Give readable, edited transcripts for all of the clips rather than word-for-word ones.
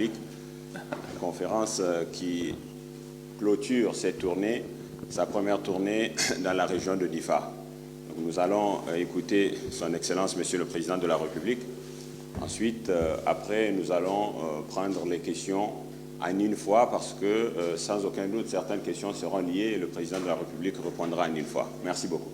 République, conférence qui clôture cette tournée, sa première tournée dans la région de Difa. Donc nous allons écouter Son Excellence, Monsieur le Président de la République. Ensuite, après, nous allons prendre les questions en une fois parce que, sans aucun doute, certaines questions seront liées et le Président de la République répondra en une fois. Merci beaucoup.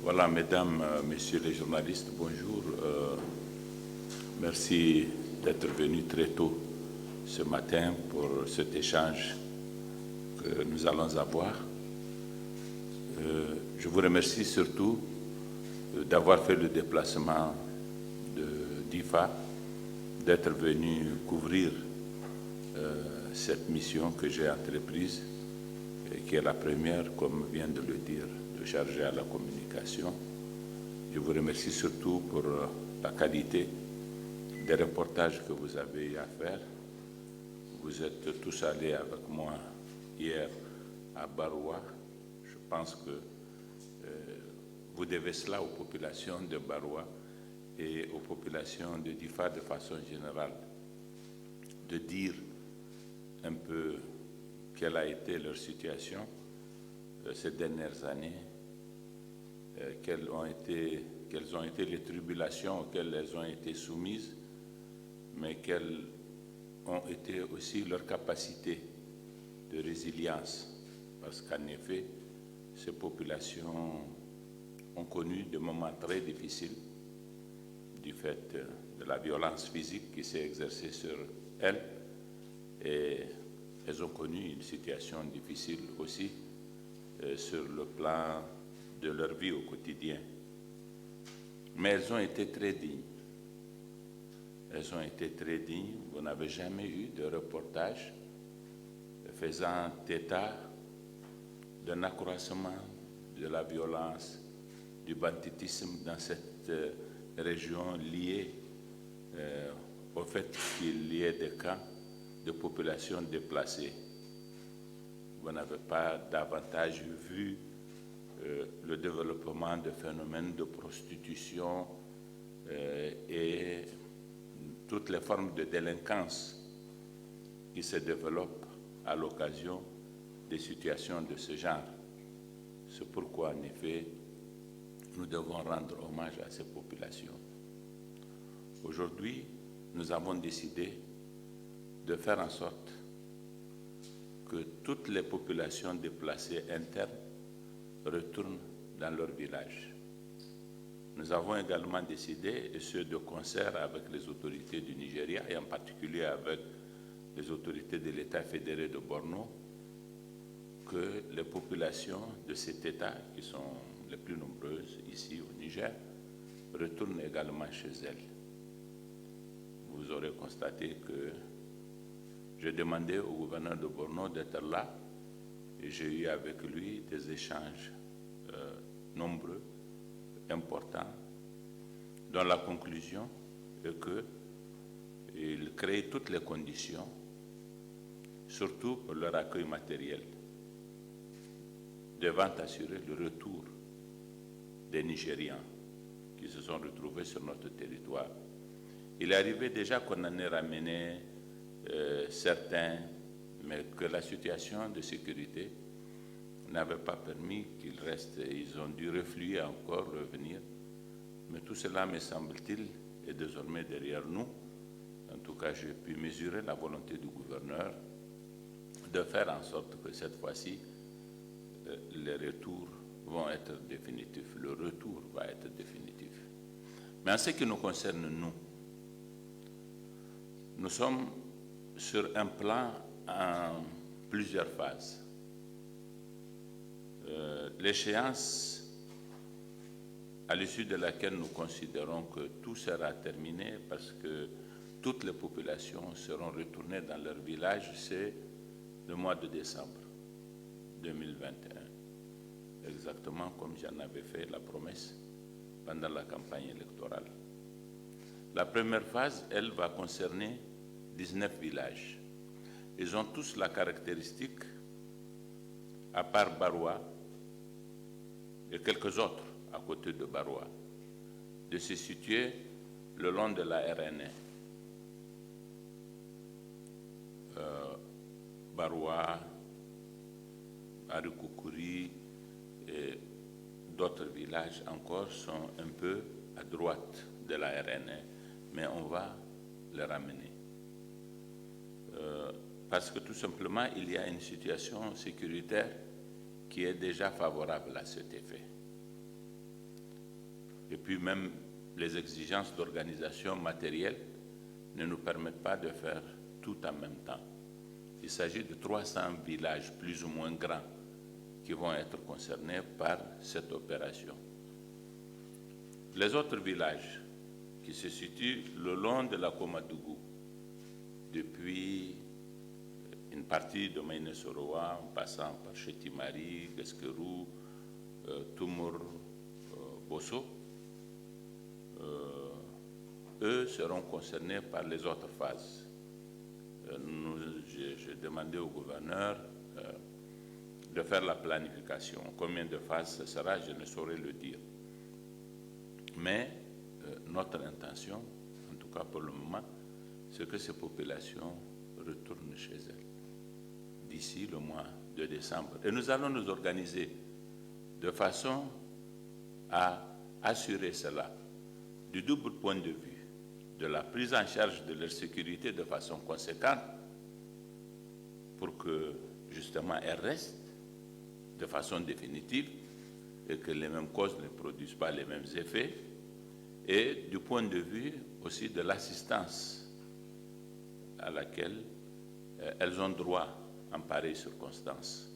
Voilà, mesdames, messieurs les journalistes, bonjour. Merci d'être venus très tôt ce matin pour cet échange que nous allons avoir. Je vous remercie surtout d'avoir fait le déplacement de d'IFA, d'être venu couvrir cette mission que j'ai entreprise, et qui est la première, comme vient de le dire, de charger à la communication. Je vous remercie surtout pour la qualité des reportages que vous avez eu à faire. Vous êtes tous allés avec moi hier à Baroua. Je pense que vous devez cela aux populations de Baroua et aux populations de Difa de façon générale, de dire un peu quelle a été leur situation ces dernières années, quelles ont été les tribulations auxquelles elles ont été soumises, mais quelles ont été aussi leurs capacités de résilience, parce qu'en effet, ces populations ont connu des moments très difficiles du fait de la violence physique qui s'est exercée sur elles, et elles ont connu une situation difficile aussi sur le plan de leur vie au quotidien. Mais elles ont été très dignes. Elles ont été très dignes. Vous n'avez jamais eu de reportage faisant état d'un accroissement de la violence, du banditisme dans cette région liée au fait qu'il y ait des camps de populations déplacées. Vous n'avez pas davantage vu le développement de phénomènes de prostitution et toutes les formes de délinquance qui se développent à l'occasion des situations de ce genre. C'est pourquoi, en effet, nous devons rendre hommage à ces populations. Aujourd'hui, nous avons décidé de faire en sorte que toutes les populations déplacées internes retournent dans leur village. Nous avons également décidé, et ce de concert avec les autorités du Nigeria, et en particulier avec les autorités de l'État fédéré de Borno, que les populations de cet État, qui sont les plus nombreuses ici au Niger, retournent également chez elles. Vous aurez constaté que j'ai demandé au gouverneur de Borno d'être là et j'ai eu avec lui des échanges nombreux, importants, dont la conclusion est qu'il crée toutes les conditions, surtout pour leur accueil matériel, devant assurer le retour des Nigérians qui se sont retrouvés sur notre territoire. Il est arrivé déjà qu'on en ait ramené certains, mais que la situation de sécurité n'avait pas permis qu'ils restent. Ils ont dû refluer encore, revenir. Mais tout cela, me semble-t-il, est désormais derrière nous. En tout cas, j'ai pu mesurer la volonté du gouverneur de faire en sorte que cette fois-ci, les retours vont être définitifs. Le retour va être définitif. Mais en ce qui nous concerne, nous sommes sur un plan en plusieurs phases. L'échéance à l'issue de laquelle nous considérons que tout sera terminé parce que toutes les populations seront retournées dans leur village, c'est le mois de décembre 2021, exactement comme j'en avais fait la promesse pendant la campagne électorale. La première phase, elle, va concerner 19 villages. Ils ont tous la caractéristique, à part Baroua et quelques autres à côté de Baroua, de se situer le long de la RN1. Baroua, Arikoukouri et d'autres villages encore sont un peu à droite de la RN1, mais on va les ramener. Parce que tout simplement, il y a une situation sécuritaire qui est déjà favorable à cet effet. Et puis même les exigences d'organisation matérielle ne nous permettent pas de faire tout en même temps. Il s'agit de 300 villages plus ou moins grands qui vont être concernés par cette opération. Les autres villages qui se situent le long de la Komadougou, depuis une partie de Mainesoroa, en passant par Chetimari, Guesquerou, Toumour, Bosso, eux seront concernés par les autres phases. J'ai demandé au gouverneur de faire la planification. Combien de phases ce sera, je ne saurais le dire. Mais notre intention, en tout cas pour le moment, c'est que ces populations retournent chez elles d'ici le mois de décembre. Et nous allons nous organiser de façon à assurer cela du double point de vue, de la prise en charge de leur sécurité de façon conséquente pour que justement elles restent de façon définitive et que les mêmes causes ne produisent pas les mêmes effets, et du point de vue aussi de l'assistance à laquelle elles ont droit en pareille circonstance.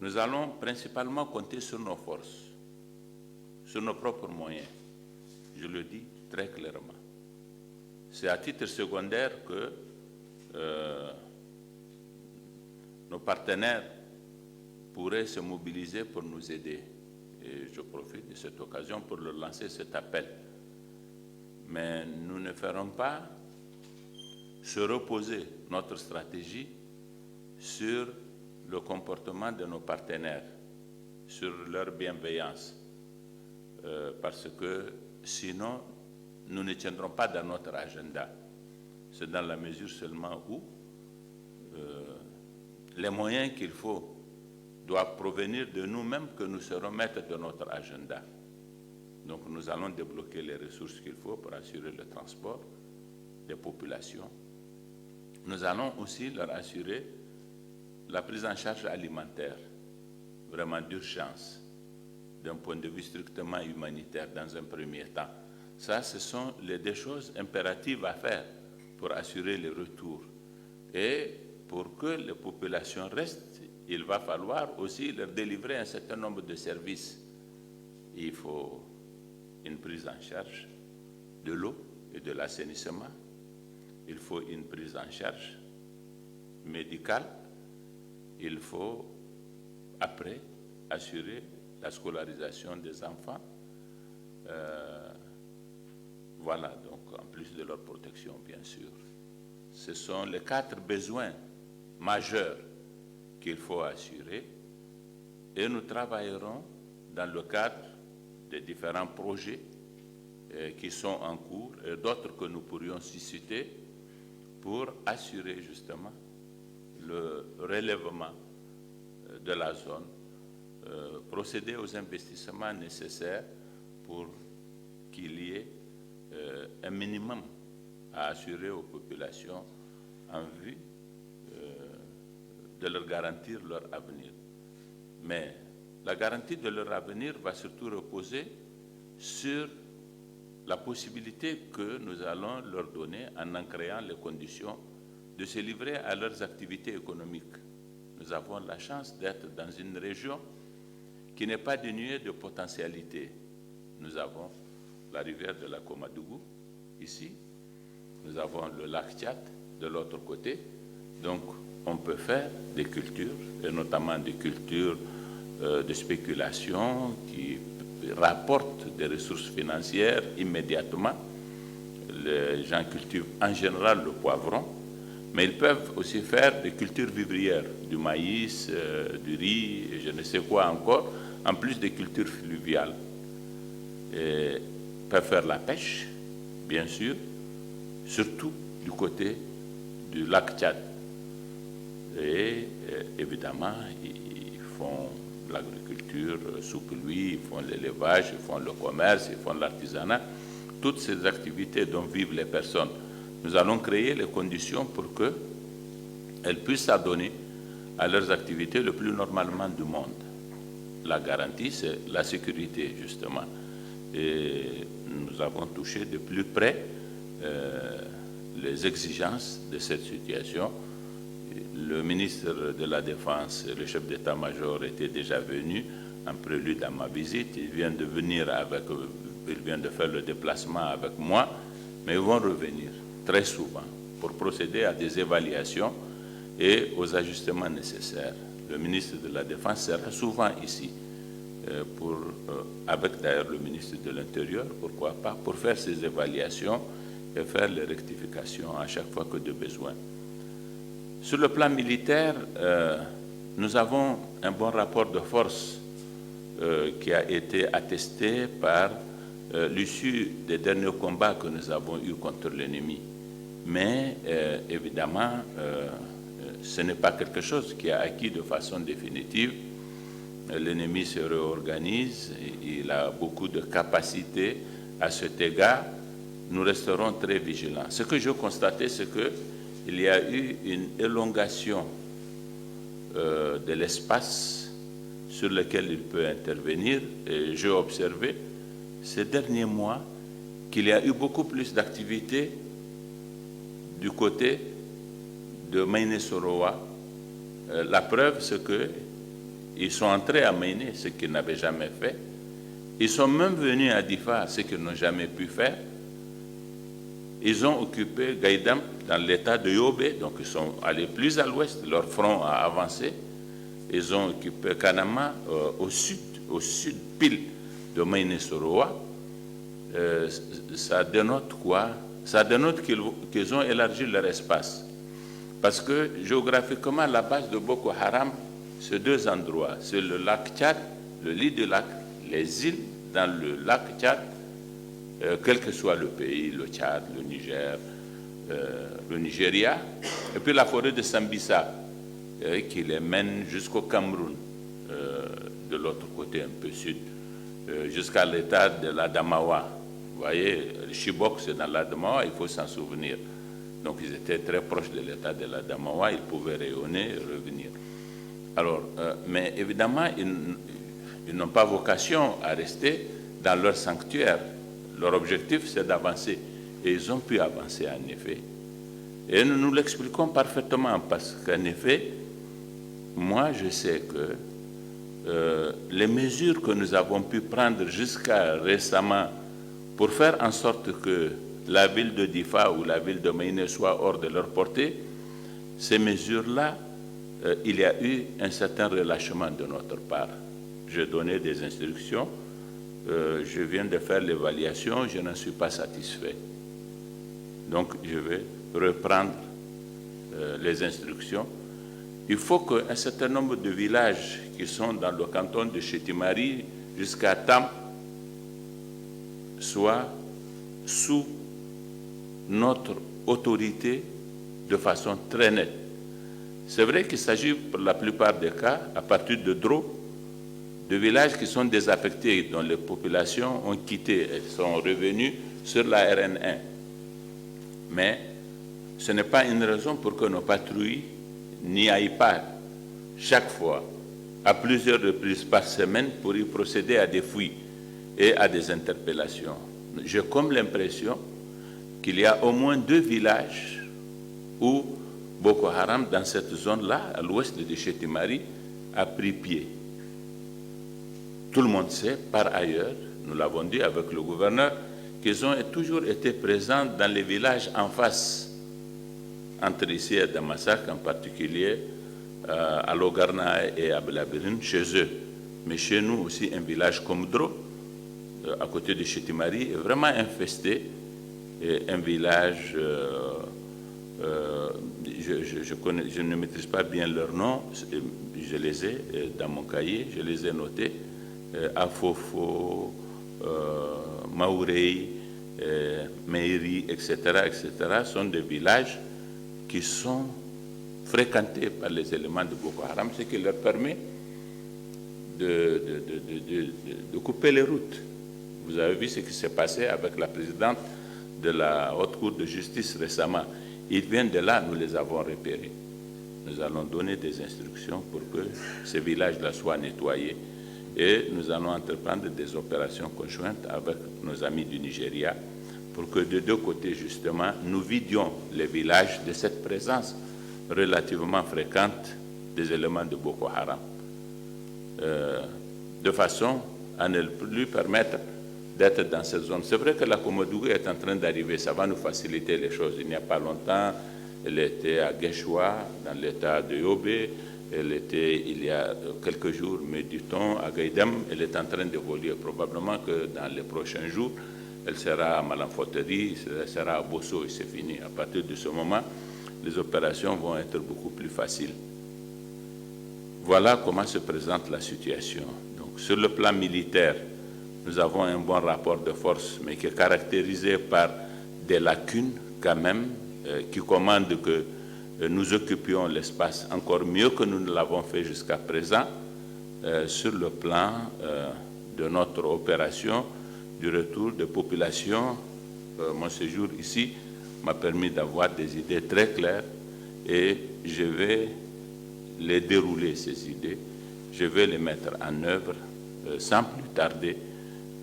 Nous allons principalement compter sur nos forces, sur nos propres moyens. Je le dis très clairement. C'est à titre secondaire que nos partenaires pourraient se mobiliser pour nous aider. Et je profite de cette occasion pour leur lancer cet appel. Mais nous ne ferons pas se reposer notre stratégie sur le comportement de nos partenaires, sur leur bienveillance, parce que sinon, nous ne tiendrons pas dans notre agenda. C'est dans la mesure seulement où les moyens qu'il faut doivent provenir de nous-mêmes que nous serons maîtres de notre agenda. Donc nous allons débloquer les ressources qu'il faut pour assurer le transport des populations. Nous allons aussi leur assurer la prise en charge alimentaire, vraiment d'urgence, d'un point de vue strictement humanitaire dans un premier temps. Ça, ce sont les deux choses impératives à faire pour assurer le retour. Et pour que les populations restent, il va falloir aussi leur délivrer un certain nombre de services. Il faut une prise en charge de l'eau et de l'assainissement. Il faut une prise en charge médicale. Il faut, après, assurer la scolarisation des enfants. Voilà, donc en plus de leur protection, bien sûr. Ce sont les 4 besoins majeurs qu'il faut assurer et nous travaillerons dans le cadre des différents projets qui sont en cours et d'autres que nous pourrions susciter pour assurer justement le relèvement de la zone, procéder aux investissements nécessaires pour qu'il y ait un minimum à assurer aux populations en vue de leur garantir leur avenir. Mais la garantie de leur avenir va surtout reposer sur la possibilité que nous allons leur donner en créant les conditions de se livrer à leurs activités économiques. Nous avons la chance d'être dans une région qui n'est pas dénuée de potentialité. Nous avons la rivière de la Komadougou, ici. Nous avons le lac Tchad, de l'autre côté. Donc, on peut faire des cultures, et notamment des cultures de spéculation qui rapportent des ressources financières immédiatement les gens cultivent en général le poivron, mais ils peuvent aussi faire des cultures vivrières, du maïs, du riz, et je ne sais quoi encore, en plus des cultures fluviales. Ils peuvent faire la pêche, bien sûr, surtout du côté du lac Tchad. Et évidemment, ils font l'agriculture sous pluie, ils font l'élevage, ils font le commerce, ils font l'artisanat, toutes ces activités dont vivent les personnes. Nous allons créer les conditions pour qu'elles puissent s'adonner à leurs activités le plus normalement du monde. La garantie, c'est la sécurité, justement. Et nous avons touché de plus près les exigences de cette situation. Le ministre de la Défense et le chef d'état-major étaient déjà venus en prélude à ma visite. Ils viennent de venir ils viennent de faire le déplacement avec moi, mais ils vont revenir très souvent pour procéder à des évaluations et aux ajustements nécessaires. Le ministre de la Défense sera souvent ici, avec d'ailleurs le ministre de l'Intérieur, pourquoi pas, pour faire ces évaluations et faire les rectifications à chaque fois que de besoin. Sur le plan militaire, nous avons un bon rapport de force qui a été attesté par l'issue des derniers combats que nous avons eus contre l'ennemi. Mais évidemment, ce n'est pas quelque chose qui est acquis de façon définitive. L'ennemi se réorganise, il a beaucoup de capacités à cet égard. Nous resterons très vigilants. Ce que je constatais, c'est qu'il y a eu une élongation de l'espace sur lequel il peut intervenir. Et j'ai observé ces derniers mois qu'il y a eu beaucoup plus d'activités du côté de Mainé-Soroa. La preuve, c'est qu'ils sont entrés à Mainé, ce qu'ils n'avaient jamais fait. Ils sont même venus à Difa, ce qu'ils n'ont jamais pu faire. Ils ont occupé Gaïdam dans l'état de Yobe, donc ils sont allés plus à l'ouest, leur front a avancé. Ils ont occupé Kanama au sud pile de Mainé-Soroa. Ça dénote quoi? Ça dénote qu'ils ont élargi leur espace. Parce que géographiquement, la base de Boko Haram, c'est deux endroits. C'est le lac Tchad, le lit du lac, les îles dans le lac Tchad, quel que soit le pays, le Tchad, le Niger, le Nigeria, et puis la forêt de Sambisa, qui les mène jusqu'au Cameroun, de l'autre côté un peu sud, jusqu'à l'état de l'Adamawa. Vous voyez, le Chibok, c'est dans l'Adamawa, il faut s'en souvenir. Donc ils étaient très proches de l'état de l'Adamawa, ils pouvaient rayonner et revenir. Alors, mais évidemment, ils n'ont pas vocation à rester dans leur sanctuaire. Leur objectif, c'est d'avancer. Et ils ont pu avancer, en effet. Et nous l'expliquons parfaitement, parce qu'en effet, moi, je sais que les mesures que nous avons pu prendre jusqu'à récemment pour faire en sorte que la ville de Difa ou la ville de Mainé soient hors de leur portée, ces mesures-là, il y a eu un certain relâchement de notre part. J'ai donné des instructions, je viens de faire l'évaluation, je n'en suis pas satisfait. Donc je vais reprendre les instructions. Il faut qu'un certain nombre de villages qui sont dans le canton de Chétimari jusqu'à Tam soient sous notre autorité de façon très nette. C'est vrai qu'il s'agit pour la plupart des cas, à partir de Dro, de villages qui sont désaffectés, dont les populations ont quitté et sont revenues sur la RN1. Mais ce n'est pas une raison pour que nos patrouilles n'y aillent pas chaque fois, à plusieurs reprises par semaine, pour y procéder à des fouilles et à des interpellations. J'ai comme l'impression qu'il y a au moins 2 villages où Boko Haram, dans cette zone-là, à l'ouest de Chétimari, a pris pied. Tout le monde sait, par ailleurs, nous l'avons dit avec le gouverneur, qu'ils ont toujours été présents dans les villages en face, entre ici et Damasak, en particulier à Logarna et à Belabirine, chez eux. Mais chez nous aussi, un village comme Dro, à côté de Chétimari, est vraiment infesté un village, je ne maîtrise pas bien leurs noms, je les ai dans mon cahier, je les ai notés, Afofo, Maurei, Meiri, etc., sont des villages qui sont fréquentés par les éléments de Boko Haram, ce qui leur permet de couper les routes. Vous avez vu ce qui s'est passé avec la présidente de la Haute Cour de justice récemment. Ils viennent de là, nous les avons repérés. Nous allons donner des instructions pour que ces villages-là soient nettoyés et nous allons entreprendre des opérations conjointes avec nos amis du Nigeria pour que de deux côtés, justement, nous vidions les villages de cette présence relativement fréquente des éléments de Boko Haram, de façon à ne plus permettre d'être dans cette zone. C'est vrai que la Komodougou est en train d'arriver, ça va nous faciliter les choses. Il n'y a pas longtemps, elle était à Guéchoua, dans l'état de Yobe, elle était il y a quelques jours, mais dit-on, à Gaïdem, elle est en train d'évoluer. Probablement que dans les prochains jours, elle sera à Malanfoteri, elle sera à Bosso et c'est fini. À partir de ce moment, les opérations vont être beaucoup plus faciles. Voilà comment se présente la situation. Donc, sur le plan militaire, nous avons un bon rapport de force, mais qui est caractérisé par des lacunes quand même, qui commandent que nous occupions l'espace encore mieux que nous ne l'avons fait jusqu'à présent sur le plan de notre opération du retour des populations. Mon séjour ici m'a permis d'avoir des idées très claires et je vais les dérouler, ces idées. Je vais les mettre en œuvre sans plus tarder.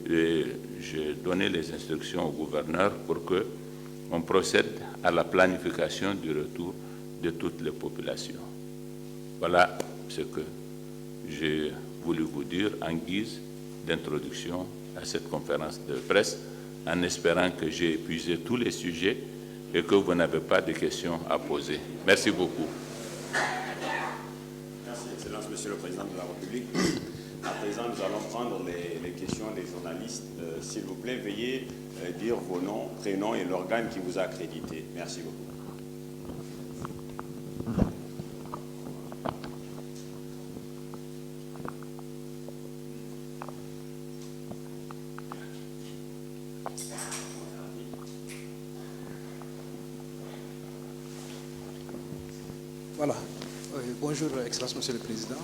J'ai donné les instructions au gouverneur pour qu'on procède à la planification du retour de toutes les populations. Voilà ce que j'ai voulu vous dire en guise d'introduction à cette conférence de presse, en espérant que j'ai épuisé tous les sujets et que vous n'avez pas de questions à poser. Merci beaucoup. Merci, Excellence, Monsieur le Président de la République. À présent, nous allons prendre les questions des journalistes. S'il vous plaît, veuillez dire vos noms, prénoms et l'organe qui vous a accrédité. Merci beaucoup. Voilà. Bonjour, Excellence, Monsieur le Président.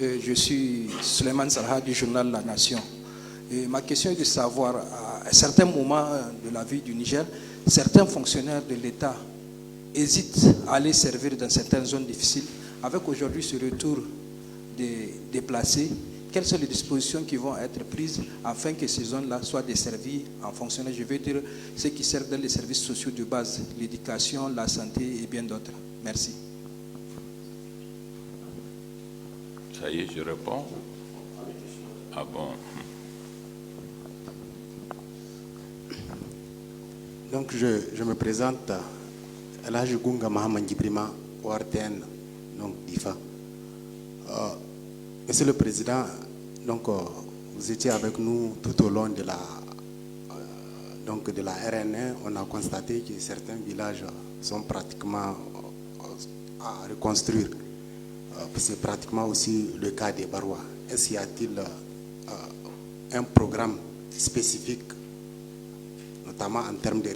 Je suis Suleiman Salha du journal La Nation. Et ma question est de savoir, à un certain moment de la vie du Niger, certains fonctionnaires de l'État hésitent à aller servir dans certaines zones difficiles. Avec aujourd'hui ce retour des déplacés, quelles sont les dispositions qui vont être prises afin que ces zones-là soient desservies en fonctionnaires, je veux dire, ceux qui servent dans les services sociaux de base, l'éducation, la santé et bien d'autres. Merci. Ça y est, je réponds. Ah bon. Donc je me présente à l'âge Gunga Mahaman Gibrima, ORTN, donc DIFA. Monsieur le Président, donc vous étiez avec nous tout au long de la RNA. On a constaté que certains villages sont pratiquement à reconstruire. C'est pratiquement aussi le cas des Barois. Est-ce qu'il y a-t-il un programme spécifique, notamment en termes de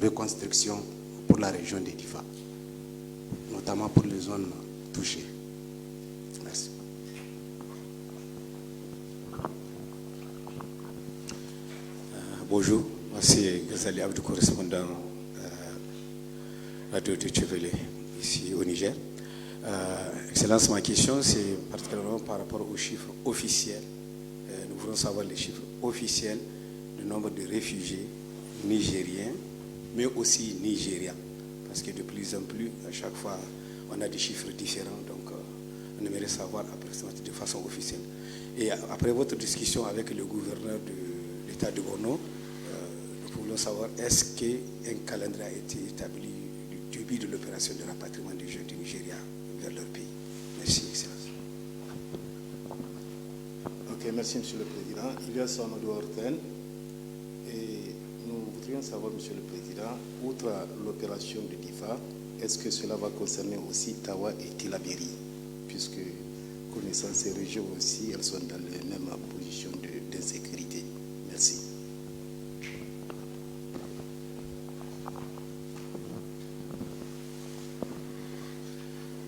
reconstruction pour la région de Difa, notamment pour les zones touchées? Merci. Bonjour, c'est Ghazali Abdou, correspondant Radio de Chevelé, ici au Niger. Excellence, ma question, c'est particulièrement par rapport aux chiffres officiels. Nous voulons savoir les chiffres officiels du nombre de réfugiés nigériens, mais aussi nigériens. Parce que de plus en plus, à chaque fois, on a des chiffres différents. Donc, on aimerait savoir de façon officielle. Et après votre discussion avec le gouverneur de l'État de Borno, nous voulons savoir est-ce qu'un calendrier a été établi du début de l'opération de rapatriement des jeunes du Nigeria vers leur pays. Merci, Excellence. Ok, merci, Monsieur le Président. Il y a son ORTN et nous voudrions voudrions savoir, Monsieur le Président, outre l'opération de DIFA, est-ce que cela va concerner aussi Tawa et Tillabéri, puisque, connaissant ces régions aussi, elles sont dans les mêmes positions d'insécurité. Merci.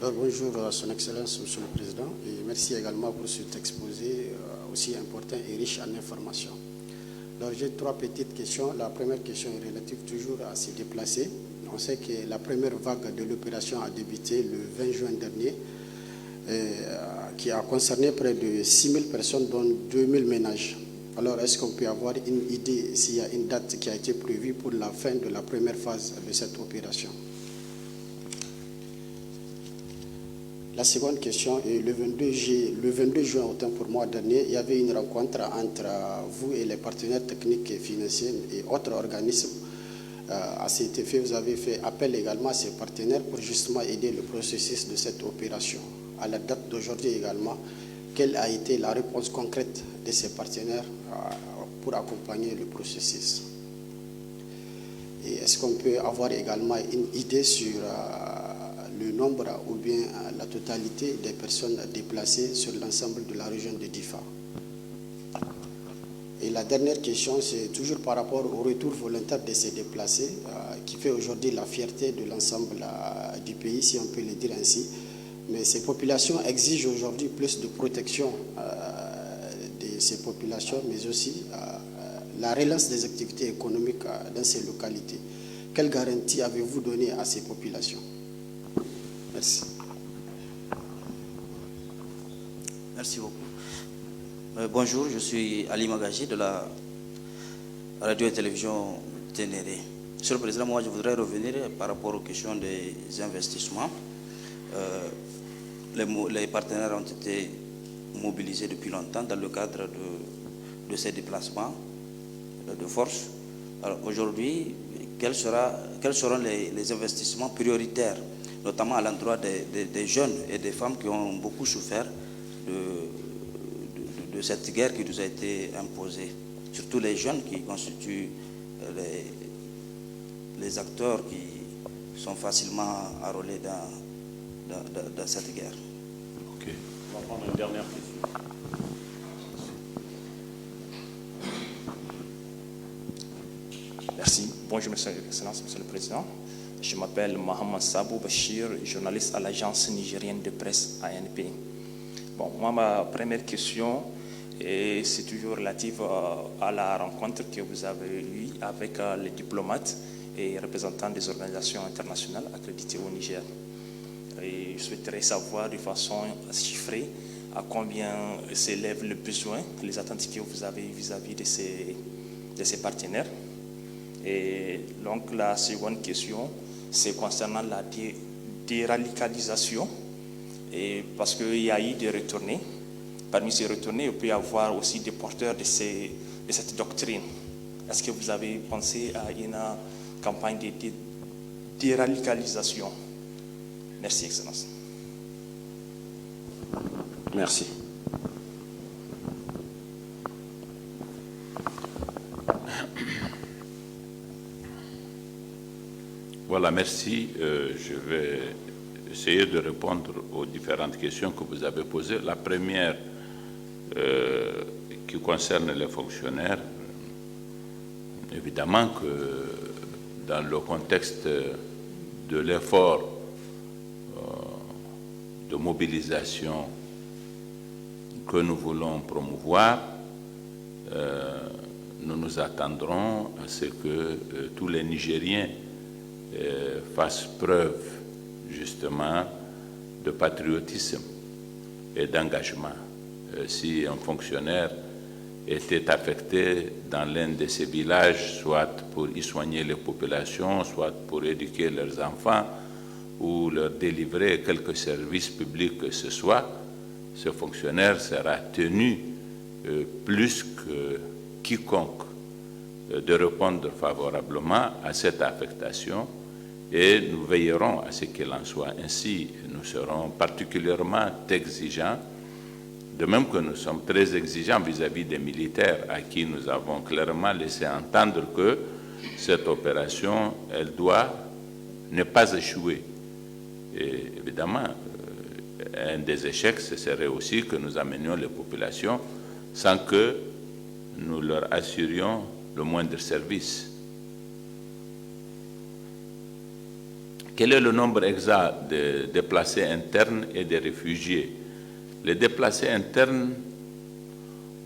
Alors, bonjour à Son Excellence, Monsieur le Président, et merci également pour cet exposé aussi important et riche en informations. Alors, j'ai 3 petites questions. La première question est relative toujours à se déplacer. On sait que la première vague de l'opération a débuté le 20 juin dernier, qui a concerné près de 6 000 personnes, dont 2 000 ménages. Alors, est-ce qu'on peut avoir une idée s'il y a une date qui a été prévue pour la fin de la première phase de cette opération? La seconde question est le 22 juin, autant pour moi dernier, il y avait une rencontre entre vous et les partenaires techniques et financiers et autres organismes. À cet effet, vous avez fait appel également à ces partenaires pour justement aider le processus de cette opération. À la date d'aujourd'hui également, quelle a été la réponse concrète de ces partenaires pour accompagner le processus? Et est-ce qu'on peut avoir également une idée sur le nombre ou bien la totalité des personnes déplacées sur l'ensemble de la région de Difa? Et la dernière question, c'est toujours par rapport au retour volontaire de ces déplacés, qui fait aujourd'hui la fierté de l'ensemble du pays, si on peut le dire ainsi. Mais ces populations exigent aujourd'hui plus de protection de ces populations, mais aussi la relance des activités économiques dans ces localités. Quelle garantie avez-vous donné à ces populations? Merci. Merci beaucoup. Bonjour, je suis Ali Magaji de la radio et télévision Ténéré. Monsieur le Président, moi je voudrais revenir par rapport aux questions des investissements. Les partenaires ont été mobilisés depuis longtemps dans le cadre de ces déplacements de force. Alors aujourd'hui, quels seront les investissements prioritaires, notamment à l'endroit des jeunes et des femmes qui ont beaucoup souffert de cette guerre qui nous a été imposée, surtout les jeunes qui constituent les acteurs qui sont facilement enrôlés dans cette guerre. Ok. On va prendre une dernière question. Merci. Bonjour, Monsieur Excellence, Monsieur le Président. Je m'appelle Mohamed Sabou Bachir, journaliste à l'agence nigérienne de presse ANP. Bon, moi, ma première question, c'est toujours relative à la rencontre que vous avez eue avec les diplomates et représentants des organisations internationales accréditées au Niger. Et je souhaiterais savoir de façon chiffrée à combien s'élèvent le besoin, les attentes que vous avez vis-à-vis de ces partenaires. Et donc la seconde question, c'est concernant la déradicalisation, et parce qu'il y a eu des retournés. Parmi ces retournés, il peut y avoir aussi des porteurs de cette doctrine. Est-ce que vous avez pensé à une campagne de déradicalisation? Merci, Excellence. Merci. Voilà, merci. Je vais essayer de répondre aux différentes questions que vous avez posées. La première, qui concerne les fonctionnaires, évidemment que dans le contexte de l'effort de mobilisation que nous voulons promouvoir, nous nous attendrons à ce que tous les Nigériens fassent preuve justement de patriotisme et d'engagement. Si un fonctionnaire était affecté dans l'un de ces villages, soit pour y soigner les populations, soit pour éduquer leurs enfants ou leur délivrer quelques services publics que ce soit, ce fonctionnaire sera tenu plus que quiconque de répondre favorablement à cette affectation, et nous veillerons à ce qu'il en soit ainsi. Nous serons particulièrement exigeants, de même que nous sommes très exigeants vis-à-vis des militaires à qui nous avons clairement laissé entendre que cette opération, elle doit ne pas échouer. Et évidemment, un des échecs, ce serait aussi que nous amenions les populations sans que nous leur assurions le moindre service. Quel est le nombre exact de déplacés internes et de réfugiés? Les déplacés internes,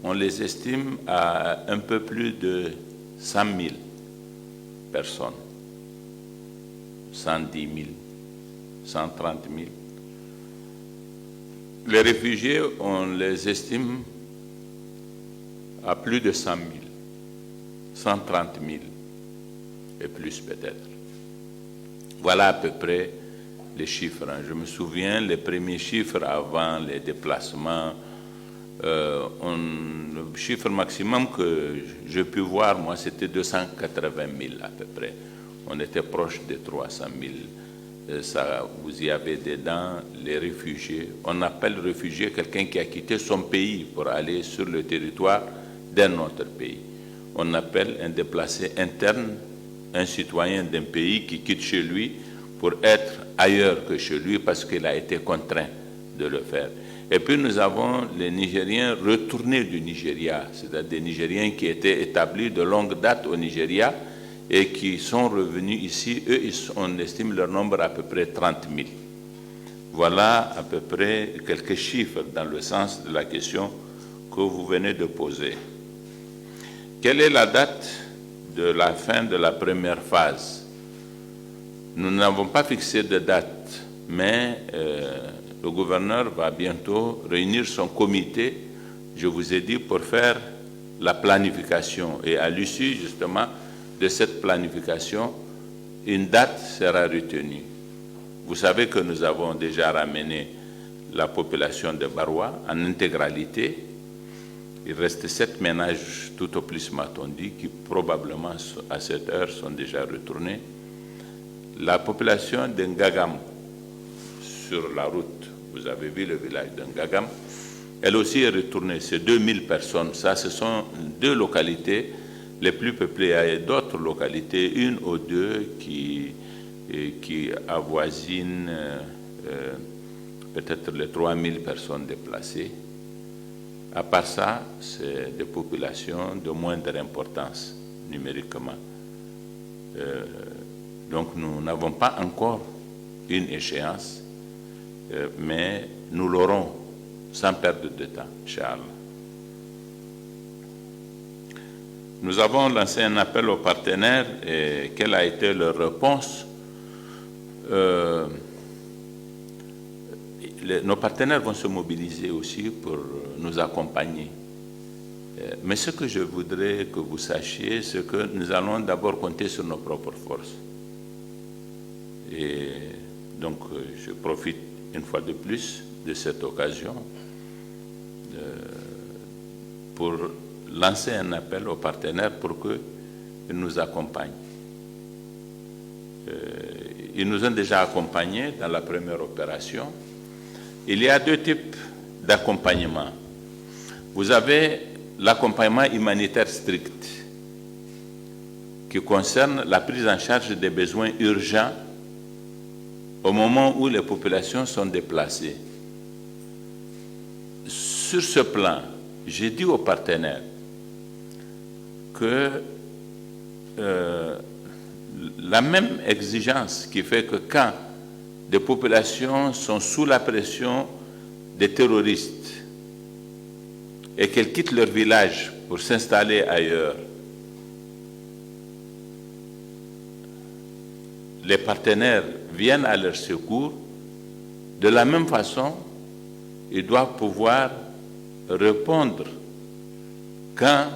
on les estime à un peu plus de 100 000 personnes, 110 000, 130 000. Les réfugiés, on les estime à plus de 100 000, 130 000 et plus peut-être. Voilà à peu près les chiffres. Je me souviens, les premiers chiffres avant les déplacements, le chiffre maximum que j'ai pu voir, moi, c'était 280 000 à peu près. On était proche de 300 000. Ça, vous y avez dedans les réfugiés. On appelle réfugié quelqu'un qui a quitté son pays pour aller sur le territoire d'un autre pays. On appelle un déplacé interne un citoyen d'un pays qui quitte chez lui pour être ailleurs que chez lui parce qu'il a été contraint de le faire. Et puis nous avons les Nigériens retournés du Nigeria, c'est-à-dire des Nigériens qui étaient établis de longue date au Nigeria et qui sont revenus ici. Eux, on estime leur nombre à peu près 30 000. Voilà à peu près quelques chiffres dans le sens de la question que vous venez de poser. Quelle est la date de la fin de la première phase? Nous n'avons pas fixé de date, mais le gouverneur va bientôt réunir son comité, je vous ai dit, pour faire la planification. Et à l'issue, justement, de cette planification, une date sera retenue. Vous savez que nous avons déjà ramené la population de Barwa en intégralité. Il reste 7 ménages tout au plus, m'a-t-on dit, qui probablement à cette heure sont déjà retournés. La population d'Ngagam, sur la route, vous avez vu le village d'Ngagam, elle aussi est retournée. C'est 2000 personnes. Ça, ce sont 2 localités les plus peuplées. Il y a d'autres localités, 1 ou 2 qui avoisinent peut-être les 3000 personnes déplacées. À part ça, c'est des populations de moindre importance numériquement. Donc nous n'avons pas encore une échéance, mais nous l'aurons sans perdre de temps, Inch'Allah. Nous avons lancé un appel aux partenaires et quelle a été leur réponse? Nos partenaires vont se mobiliser aussi pour nous accompagner. Mais ce que je voudrais que vous sachiez, c'est que nous allons d'abord compter sur nos propres forces. Et donc, je profite une fois de plus de cette occasion pour lancer un appel aux partenaires pour qu'ils nous accompagnent. Ils nous ont déjà accompagnés dans la première opération. Il y a 2 types d'accompagnement. Vous avez l'accompagnement humanitaire strict, qui concerne la prise en charge des besoins urgents au moment où les populations sont déplacées. Sur ce plan, j'ai dit aux partenaires que la même exigence qui fait que quand des populations sont sous la pression des terroristes et qu'elles quittent leur village pour s'installer ailleurs, les partenaires viennent à leur secours. De la même façon, ils doivent pouvoir répondre quand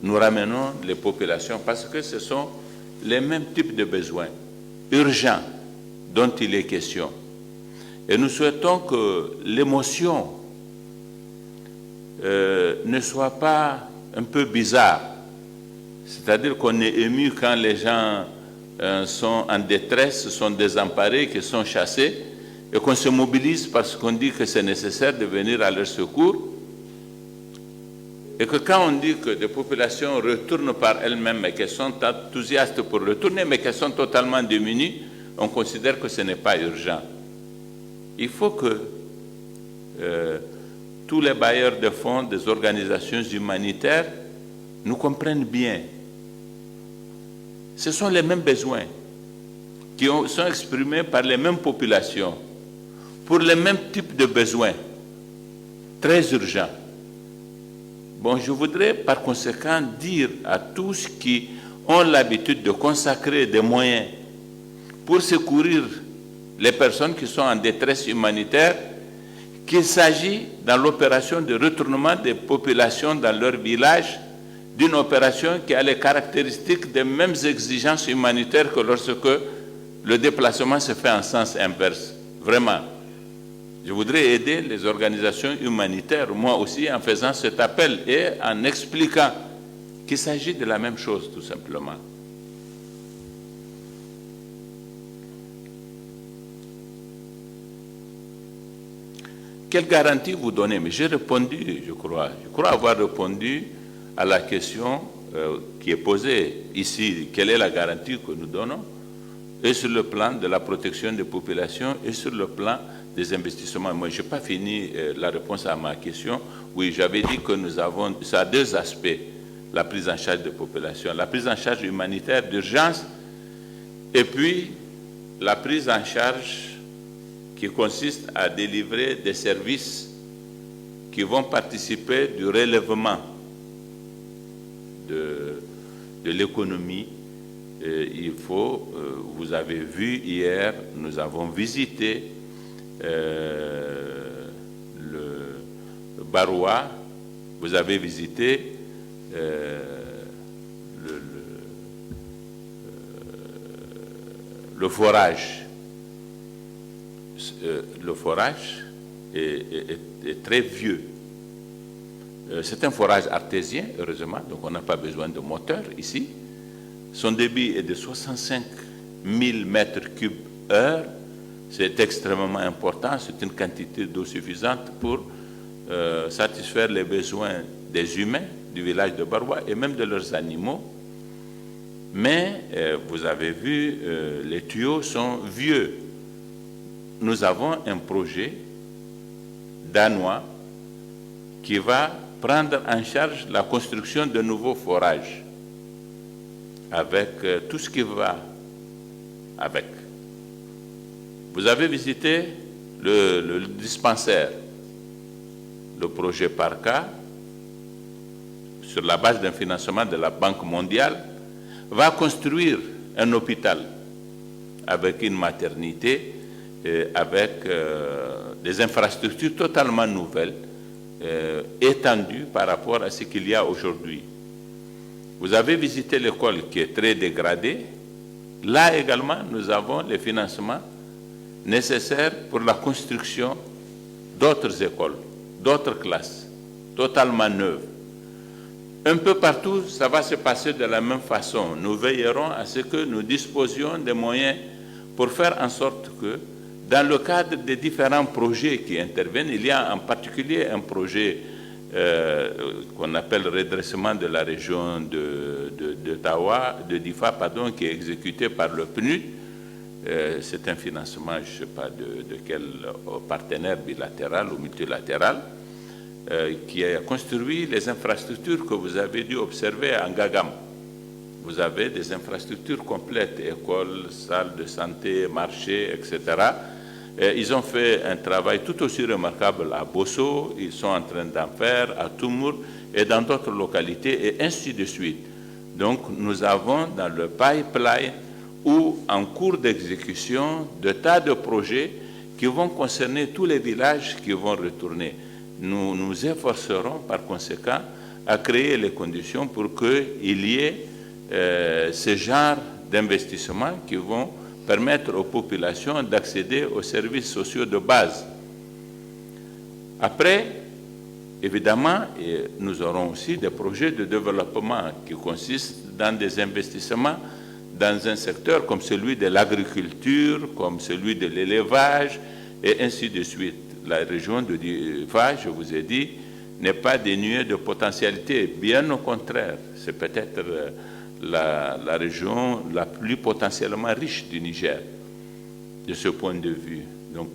nous ramenons les populations, parce que ce sont les mêmes types de besoins urgents dont il est question. Et nous souhaitons que l'émotion ne soit pas un peu bizarre. C'est-à-dire qu'on est ému quand les gens sont en détresse, sont désemparés, qu'ils sont chassés, et qu'on se mobilise parce qu'on dit que c'est nécessaire de venir à leur secours. Et que quand on dit que des populations retournent par elles-mêmes et qu'elles sont enthousiastes pour retourner, mais qu'elles sont totalement démunies, on considère que ce n'est pas urgent. Il faut que tous les bailleurs de fonds des organisations humanitaires nous comprennent bien. Ce sont les mêmes besoins qui sont exprimés par les mêmes populations, pour les mêmes types de besoins, très urgents. Bon, je voudrais par conséquent dire à tous qui ont l'habitude de consacrer des moyens pour secourir les personnes qui sont en détresse humanitaire, qu'il s'agit dans l'opération de retournement des populations dans leur village, d'une opération qui a les caractéristiques des mêmes exigences humanitaires que lorsque le déplacement se fait en sens inverse. Vraiment. Je voudrais aider les organisations humanitaires, moi aussi, en faisant cet appel et en expliquant qu'il s'agit de la même chose, tout simplement. Quelle garantie vous donnez? Mais j'ai répondu, je crois avoir répondu à la question qui est posée ici. Quelle est la garantie que nous donnons? Et sur le plan de la protection des populations et sur le plan des investissements. Moi, je n'ai pas fini la réponse à ma question. Oui, j'avais dit que nous avons, ça a deux aspects, la prise en charge des populations. La prise en charge humanitaire d'urgence et puis la prise en charge qui consiste à délivrer des services qui vont participer du relèvement de l'économie. Il faut, vous avez vu hier, nous avons visité le Baroua, vous avez visité le forage. Le forage est très vieux. C'est un forage artésien, heureusement, donc on n'a pas besoin de moteur ici. Son débit est de 65 000 mètres cubes heure. C'est extrêmement important, c'est une quantité d'eau suffisante pour satisfaire les besoins des humains du village de Baroua et même de leurs animaux. Mais vous avez vu, les tuyaux sont vieux. Nous avons un projet danois qui va prendre en charge la construction de nouveaux forages avec tout ce qui va avec. Vous avez visité le dispensaire, le projet PARCA, sur la base d'un financement de la Banque mondiale, va construire un hôpital avec une maternité, avec des infrastructures totalement nouvelles, étendues par rapport à ce qu'il y a aujourd'hui. Vous avez visité l'école qui est très dégradée. Là également, nous avons les financements nécessaires pour la construction d'autres écoles, d'autres classes, totalement neuves. Un peu partout, ça va se passer de la même façon. Nous veillerons à ce que nous disposions des moyens pour faire en sorte que, dans le cadre des différents projets qui interviennent, il y a en particulier un projet qu'on appelle redressement de la région de Difa, pardon, qui est exécuté par le PNUD. C'est un financement, je ne sais pas de quel partenaire bilatéral ou multilatéral, qui a construit les infrastructures que vous avez dû observer à Ngagam. Vous avez des infrastructures complètes, écoles, salles de santé, marchés, etc. Ils ont fait un travail tout aussi remarquable à Bosso, ils sont en train d'en faire à Toumour et dans d'autres localités, et ainsi de suite. Donc, nous avons dans le pipeline ou en cours d'exécution de tas de projets qui vont concerner tous les villages qui vont retourner. Nous nous efforcerons par conséquent à créer les conditions pour qu'il y ait ce genre d'investissements qui vont permettre aux populations d'accéder aux services sociaux de base. Après, évidemment, nous aurons aussi des projets de développement qui consistent dans des investissements dans un secteur comme celui de l'agriculture, comme celui de l'élevage, et ainsi de suite. La région de Difa, je vous ai dit, n'est pas dénué de potentialité. Bien au contraire, c'est peut-être la région la plus potentiellement riche du Niger, de ce point de vue. Donc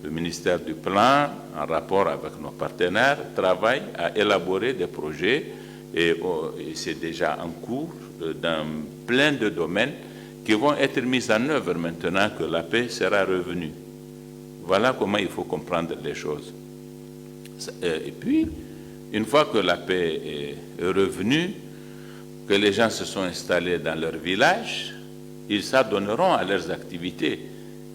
le ministère du Plan, en rapport avec nos partenaires, travaille à élaborer des projets et c'est déjà en cours dans plein de domaines qui vont être mis en œuvre maintenant que la paix sera revenue. Voilà comment il faut comprendre les choses. Et puis, une fois que la paix est revenue, que les gens se sont installés dans leur village, ils s'adonneront à leurs activités.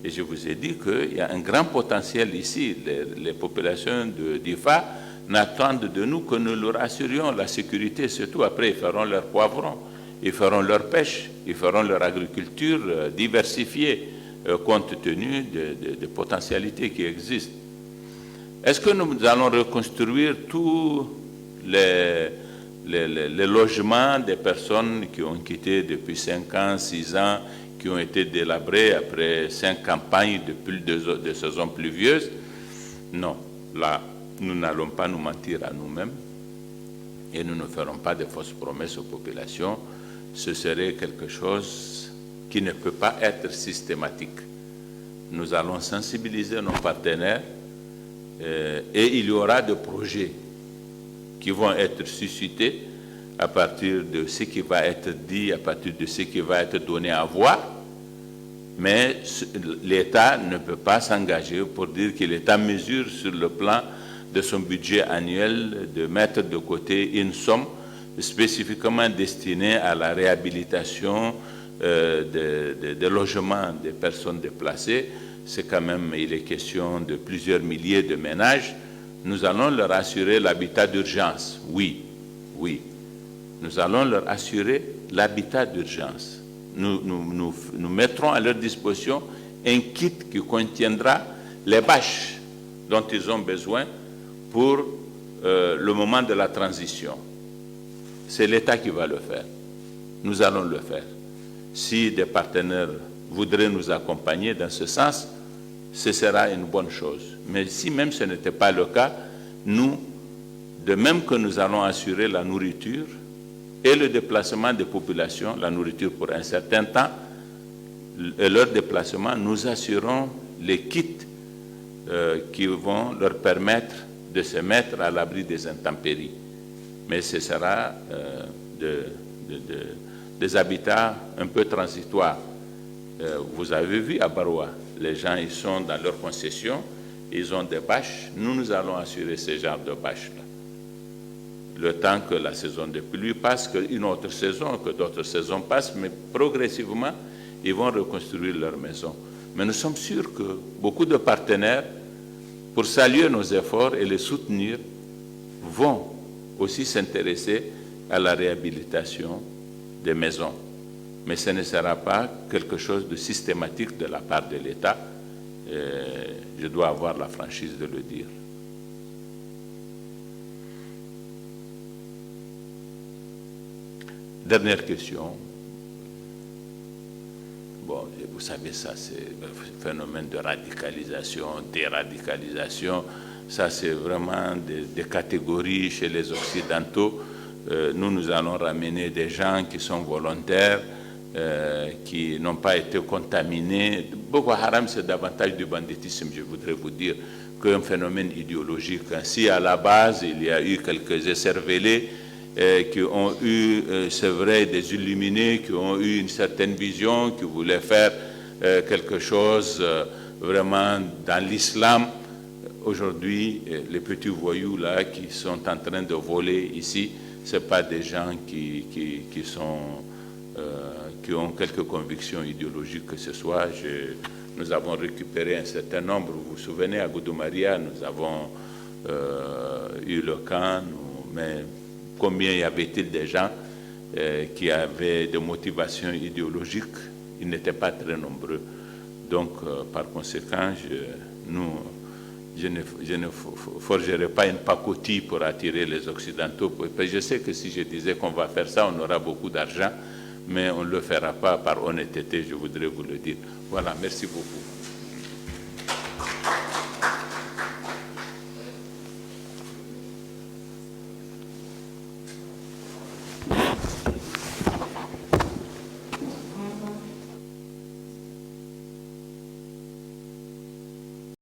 Et je vous ai dit qu'il y a un grand potentiel ici. Les populations de d'Ifa n'attendent de nous que nous leur assurions la sécurité, surtout après ils feront leurs poivrons, ils feront leur pêche, ils feront leur agriculture diversifiée, compte tenu des potentialités qui existent. Est-ce que nous allons reconstruire tous les logements des personnes qui ont quitté depuis 5 ans, 6 ans, qui ont été délabrés après 5 campagnes de saison pluvieuse? Non, là, nous n'allons pas nous mentir à nous-mêmes et nous ne ferons pas de fausses promesses aux populations. Ce serait quelque chose qui ne peut pas être systématique. Nous allons sensibiliser nos partenaires et il y aura des projets qui vont être suscités à partir de ce qui va être dit, à partir de ce qui va être donné à voir. Mais l'État ne peut pas s'engager pour dire qu'il est en mesure, sur le plan de son budget annuel, de mettre de côté une somme spécifiquement destinée à la réhabilitation des logements des personnes déplacées. C'est quand même, il est question de plusieurs milliers de ménages. Nous allons leur assurer l'habitat d'urgence. Oui, oui. Nous allons leur assurer l'habitat d'urgence. Nous mettrons à leur disposition un kit qui contiendra les bâches dont ils ont besoin pour le moment de la transition. C'est l'État qui va le faire. Nous allons le faire. Si des partenaires voudraient nous accompagner dans ce sens, ce sera une bonne chose. Mais si même ce n'était pas le cas, nous, de même que nous allons assurer la nourriture et le déplacement des populations, la nourriture pour un certain temps, et leur déplacement, nous assurons les kits qui vont leur permettre de se mettre à l'abri des intempéries. Mais ce sera des habitats un peu transitoires. Vous avez vu à Baroua, les gens ils sont dans leur concession, ils ont des bâches. Nous allons assurer ce genre de bâches-là. Le temps que la saison de pluie passe, qu'une autre saison, que d'autres saisons passent, mais progressivement, ils vont reconstruire leur maison. Mais nous sommes sûrs que beaucoup de partenaires, pour saluer nos efforts et les soutenir, vont aussi s'intéresser à la réhabilitation des maisons. Mais ce ne sera pas quelque chose de systématique de la part de l'État. Je dois avoir la franchise de le dire. Dernière question. Bon, vous savez, ça c'est un phénomène de radicalisation, déradicalisation. Ça c'est vraiment des catégories chez les Occidentaux. Nous allons ramener des gens qui sont volontaires, qui n'ont pas été contaminés. Boko Haram, c'est davantage du banditisme, je voudrais vous dire, qu'un phénomène idéologique. Si à la base, il y a eu quelques écervelés qui ont eu, c'est vrai, des illuminés, qui ont eu une certaine vision, qui voulaient faire quelque chose vraiment dans l'islam. Aujourd'hui, les petits voyous là qui sont en train de voler ici, ce pas des gens qui ont quelques convictions idéologiques que ce soit. Nous avons récupéré un certain nombre. Vous vous souvenez, à Goudou-Maria, nous avons eu le camp, mais combien y avait-il de gens qui avaient des motivations idéologiques? Ils n'étaient pas très nombreux. Donc, par conséquent, je ne forgerai pas une pacotille pour attirer les Occidentaux. Je sais que si je disais qu'on va faire ça, on aura beaucoup d'argent, mais on ne le fera pas par honnêteté, je voudrais vous le dire. Voilà, merci beaucoup.